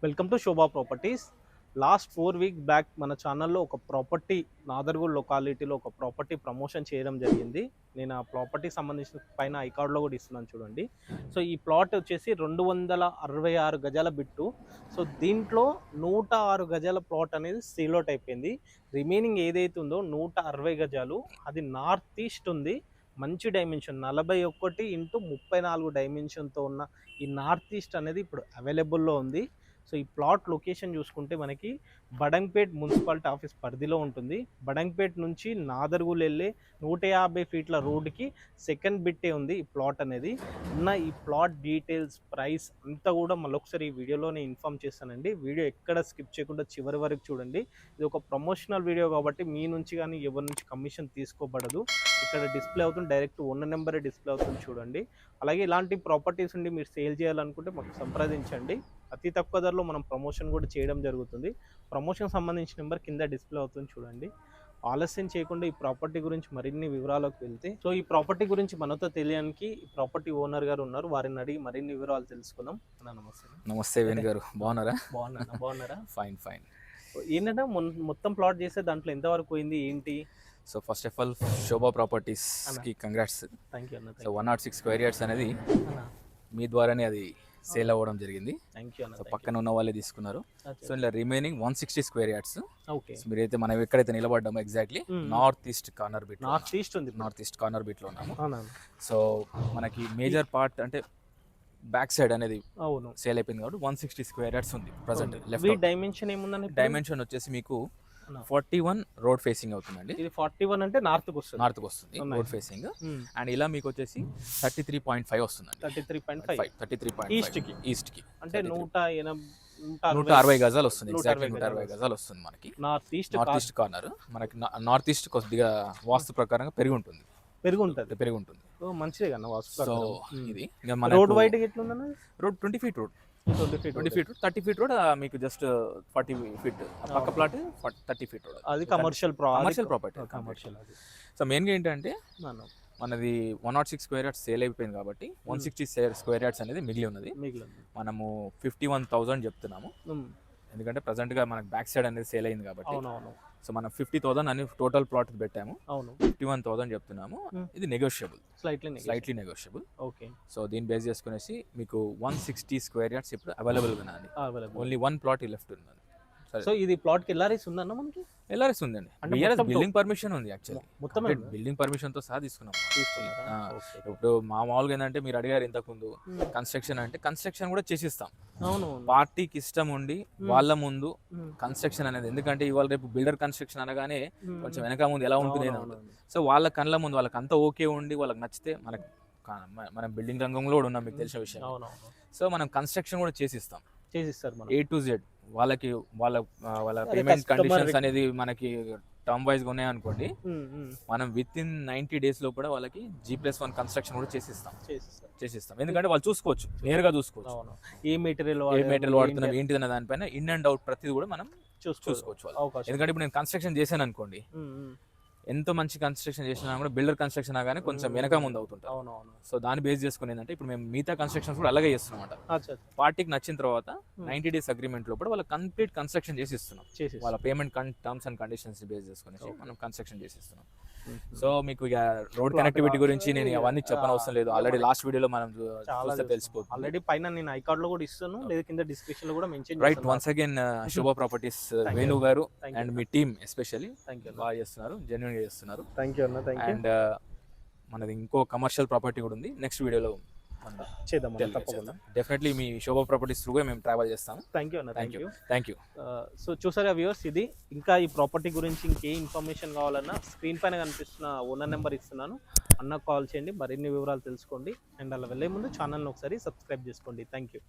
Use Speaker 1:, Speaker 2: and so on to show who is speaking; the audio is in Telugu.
Speaker 1: Welcome to Shobha properties. Last 4 week back మన ఛానల్లో ఒక ప్రాపర్టీ నాదర్గూడ్ లొకాలిటీలో ఒక ప్రాపర్టీ ప్రమోషన్ చేయడం జరిగింది. నేను ఆ ప్రాపర్టీకి సంబంధించిన పైన ఐకార్డ్లో కూడా ఇస్తున్నాను చూడండి. సో ఈ ప్లాట్ వచ్చేసి 266 గజాల బిట్టు. సో దీంట్లో 106 గజాల ప్లాట్ అనేది సేల్ అవుట్ అయిపోయింది. రిమైనింగ్ ఏదైతే ఉందో 160 గజాలు అది నార్త్ ఈస్ట్ ఉంది. మంచి డైమెన్షన్ 41x34 డైమెన్షన్తో ఉన్న ఈ నార్త్ ఈస్ట్ అనేది ఇప్పుడు అవైలబుల్లో ఉంది. సో ఈ ప్లాట్ లొకేషన్ చూసుకుంటే మనకి బడంగ్పేట్ మున్సిపాలిటీ ఆఫీస్ పరిధిలో ఉంటుంది. బడంగ్పేట్ నుంచి నాదర్గూల్ వెళ్ళే 150 ఫీట్ల రోడ్డుకి సెకండ్ బిట్టే ఉంది ఈ ప్లాట్ అనేది. ఉన్న ఈ ప్లాట్ డీటెయిల్స్, ప్రైస్ అంతా కూడా మళ్ళొకసారి ఈ వీడియోలోనే ఇన్ఫామ్ చేస్తానండి. వీడియో ఎక్కడ స్కిప్ చేయకుండా చివరి వరకు చూడండి. ఇది ఒక ప్రమోషనల్ వీడియో కాబట్టి మీ నుంచి కానీ ఎవరి నుంచి కమిషన్ తీసుకోబడదు. ఇక్కడ డిస్ప్లే అవుతుంది, డైరెక్ట్ ఓనర్ నెంబరే డిస్ప్లే అవుతుంది చూడండి. అలాగే ఇలాంటి ప్రాపర్టీస్ ఉండి మీరు సేల్ చేయాలనుకుంటే మాకు సంప్రదించండి. అతి తక్కువ ధరలో మనం ప్రమోషన్ కూడా చేయడం జరుగుతుంది. ప్రమోషన్ సంబంధించిన నెంబర్ కింద డిస్ప్లే అవుతుంది చూడండి. ఆలస్యం చేయకుండా ఈ ప్రాపర్టీ గురించి మరిన్ని వివరాలకు వెళ్తే, సో ఈ ప్రాపర్టీ గురించి మనతో తెలియడానికి ఈ ప్రాపర్టీ ఓనర్ గారు ఉన్నారు. వారిని అడిగి మరిన్ని వివరాలు తెలుసుకుందాం. నమస్తే.
Speaker 2: నమస్తే వేణు గారు, బాగున్నారా?
Speaker 1: బాగున్నారా?
Speaker 2: Fine fine.
Speaker 1: ఏంటంటే మొత్తం ప్లాట్ చేస్తే దాంట్లో ఎంతవరకు పోయింది ఏంటి?
Speaker 2: So first of all Shobha properties కి కంగ్రాట్స్.
Speaker 1: థ్యాంక్ యూ అన్న.
Speaker 2: సో 106 స్క్వేర్ యార్డ్స్ అనేది మీ ద్వారానే అది సేల్ అవ్వడం జరిగింది.
Speaker 1: థ్యాంక్ యూ అన్న.
Speaker 2: సో పక్కన ఉన్న వాళ్ళే తీసుకున్నారు. సో ఇలా రిమైనింగ్ 160 స్క్వేర్ యార్డ్స్.
Speaker 1: ఓకే.
Speaker 2: మీరైతే మనం ఎక్కడైతే నిలబడ్డామో exactly north east corner bit,
Speaker 1: north east
Speaker 2: corner bit లో ఉన్నాము. సో మనకి మేజర్ పార్ట్ అంటే బ్యాక్ సైడ్ అనేది
Speaker 1: అవును
Speaker 2: సేల్ అయిపోయింది కాబట్టి 160 స్క్వేర్ యార్డ్స్ ఉంది ప్రెసెంట్.
Speaker 1: డైమెన్షన్ ఏముందండి?
Speaker 2: డైమెన్షన్ వచ్చేసి మీకు 41 రోడ్ ఫేసింగ్ అవుతుందండి.
Speaker 1: ఇది 41 అంటే నార్త్ కి వస్తుంది
Speaker 2: రోడ్ ఫేసింగ్. అండ్ ఇలా మీకు వచ్చేసి 33.5 వస్తుందండి.
Speaker 1: 33.5
Speaker 2: ఈస్ట్ కి
Speaker 1: అంటే
Speaker 2: 160 గజాలు వస్తుంది. ఎగ్జాక్ట్లీ 160 గజాలు వస్తుంది మనకి.
Speaker 1: నార్త్ ఈస్ట్
Speaker 2: కార్నర్ మనకి నార్త్ ఈస్ట్ కొద్దిగా వాస్తు ప్రకారంగా పెరిగి ఉంటుంది.
Speaker 1: మంచిదే కదా వాస్తు.
Speaker 2: సో ఇది
Speaker 1: రోడ్ వైడ్ ఎట్లుందన్న?
Speaker 2: Road 20 feet road, 20 feet, 30 feet road. మీకు జస్ట్ 40 ఫీట్ పక్క ప్లాట్ 30 ఫీట్ రోడ్.
Speaker 1: అది కమర్షియల్
Speaker 2: ప్రాపర్టీ. సో మెయిన్గా ఏంటంటే మనది 106 స్క్వేర్ యార్డ్స్ సేల్ అయిపోయింది కాబట్టి 160 స్క్వేర్ యార్డ్స్ అనేది మిగిలి ఉన్నది. మనము 51,000 చెప్తున్నాము. ఎందుకంటే ప్రజెంట్గా మనకి బ్యాక్ సైడ్ అనేది సేల్ అయింది కాబట్టి. సో మనం 50,000 అని టోటల్ ప్లాట్ పెట్టాము. 51,000 చెప్తున్నాము. ఇది negotiable, slightly negotiable.
Speaker 1: Okay.
Speaker 2: So దీన్ని బేస్ చేసుకునేసి మీకు 160 స్క్వేర్ యార్డ్స్ ఇప్పుడు అవైలబుల్గా ఉంది. ఓన్లీ 1 ప్లాట్ లెఫ్ట్ ఉంది.
Speaker 1: సో ఇది ప్లాట్ కి ఎల్ఆర్ఎస్ ఉందన్న? మనకి
Speaker 2: ఎల్ఆర్ఎస్ ఉందండి. బిల్డింగ్ పర్మిషన్ ఉంది. యాక్చువల్లీ మొత్తం బిల్డింగ్ పర్మిషన్ తో సహా తీసుకున్నాం. ఇప్పుడు మామూలుగా ఏంటంటే మీరు అడిగారు ఇంతకుముందు కన్స్ట్రక్షన్ అంటే కన్స్ట్రక్షన్ కూడా చేసిస్తాం. పార్టీకి ఇష్టం ఉండి వాళ్ళ ముందు కన్స్ట్రక్షన్ అనేది, ఎందుకంటే ఇవాళ రేపు బిల్డర్ కన్స్ట్రక్షన్ అనగానే కొంచెం వెనక ముందు ఎలా ఉంటుంది. సో వాళ్ళ కళ్ళ ముందు వాళ్ళకి అంతా ఓకే ఉండి వాళ్ళకి నచ్చితే మనకి, మనం బిల్డింగ్ రంగంలో కూడా ఉన్నాం మీకు తెలిసిన విషయం. సో మనం కన్స్ట్రక్షన్ కూడా చేసిస్తారు A to Z. వాళ్ళకి వాళ్ళ పేమెంట్ కండిషన్స్ అనేది మనకి టర్మ్ వైజ్ గా ఉన్నాయి అనుకోండి, మనం విత్ ఇన్ 90 days లో కూడా వాళ్ళకి G+1 కన్స్ట్రక్షన్ కూడా చేసిస్తాం. ఎందుకంటే వాళ్ళు చూసుకోవచ్చు, నేరుగా చూసుకోవచ్చు
Speaker 1: ఏ మెటీరియల్
Speaker 2: వాడుతున్నాం ఏంటి అన్న దానిపైన ఇన్ అండ్ అవుట్ ప్రతిది కూడా మనం చూసుకోవచ్చు. ఎందుకంటే ఇప్పుడు నేను కన్స్ట్రక్షన్ చేశాను అనుకోండి, ఎంతో మంచి కన్స్ట్రక్షన్ చేసినా కూడా బిల్డర్ కన్స్ట్రక్షన్ కానీ కొంచెం వెనక ముందు అవుతుంటాం. సో దాన్ని బేస్ చేసుకుని ఏంటంటే ఇప్పుడు మేము మిగతా కన్స్ట్రక్షన్స్ కూడా అలాగే చేస్తున్నాం అన్నమాట. పార్టీకి నచ్చిన తర్వాత 90 days అగ్రిమెంట్ లో కూడా వాళ్ళ కంప్లీట్ కన్స్ట్రక్షన్ చేసిస్తున్నాం. వాళ్ళ payment terms and conditions base చేసుకుని మనం కన్స్ట్రక్షన్ చేసిస్తున్నాం. సో మీకు ఇక రోడ్ కనెక్టివిటీ గురించి నేను అవన్నీ చెప్పనవసరం లేదు. ఆల్రెడీ లాస్ట్ వీడియోలో మనం చూస్తే తెలిసిపోతుంది.
Speaker 1: ఆల్రెడీ పైన నేను ఐకార్డ్ లో కూడా ఇస్తాను, లేదా కింద డిస్క్రిప్షన్ లో కూడా మెన్షన్.
Speaker 2: రైట్. వన్స్ అగైన్ శోభా ప్రాపర్టీస్ వేణు గారు అండ్ మీ టీమ్ ఎస్పెషల్లీ బాగా చేస్తున్నారు, జెన్యూన్ గా చేస్తున్నారు.
Speaker 1: థ్యాంక్ యూ అన్న.
Speaker 2: అండ్ మనది ఇంకో కమర్షియల్ ప్రాపర్టీ కూడా ఉంది, నెక్స్ట్ వీడియోలో
Speaker 1: చేద్దాం తప్పకుండా.
Speaker 2: డెఫినెట్లీ మీ శోభా ప్రాపర్టీస్ త్రూగా మేము ట్రావెల్ చేస్తాము.
Speaker 1: థ్యాంక్ యూ అన్న.
Speaker 2: Thank you.
Speaker 1: సో చూసారా వ్యూవర్స్, ఇది ఇంకా ఈ ప్రాపర్టీ గురించి ఇంకే ఇన్ఫర్మేషన్ కావాలన్నా స్క్రీన్ పైన కనిపిస్తున్న ఓనర్ నెంబర్ ఇస్తున్నాను, అన్న కాల్ చేయండి, మరిన్ని వివరాలు తెలుసుకోండి. అండ్ అలా వెళ్ళే ముందు ఛానల్ని ఒకసారి సబ్స్క్రైబ్ చేసుకోండి. Thank you.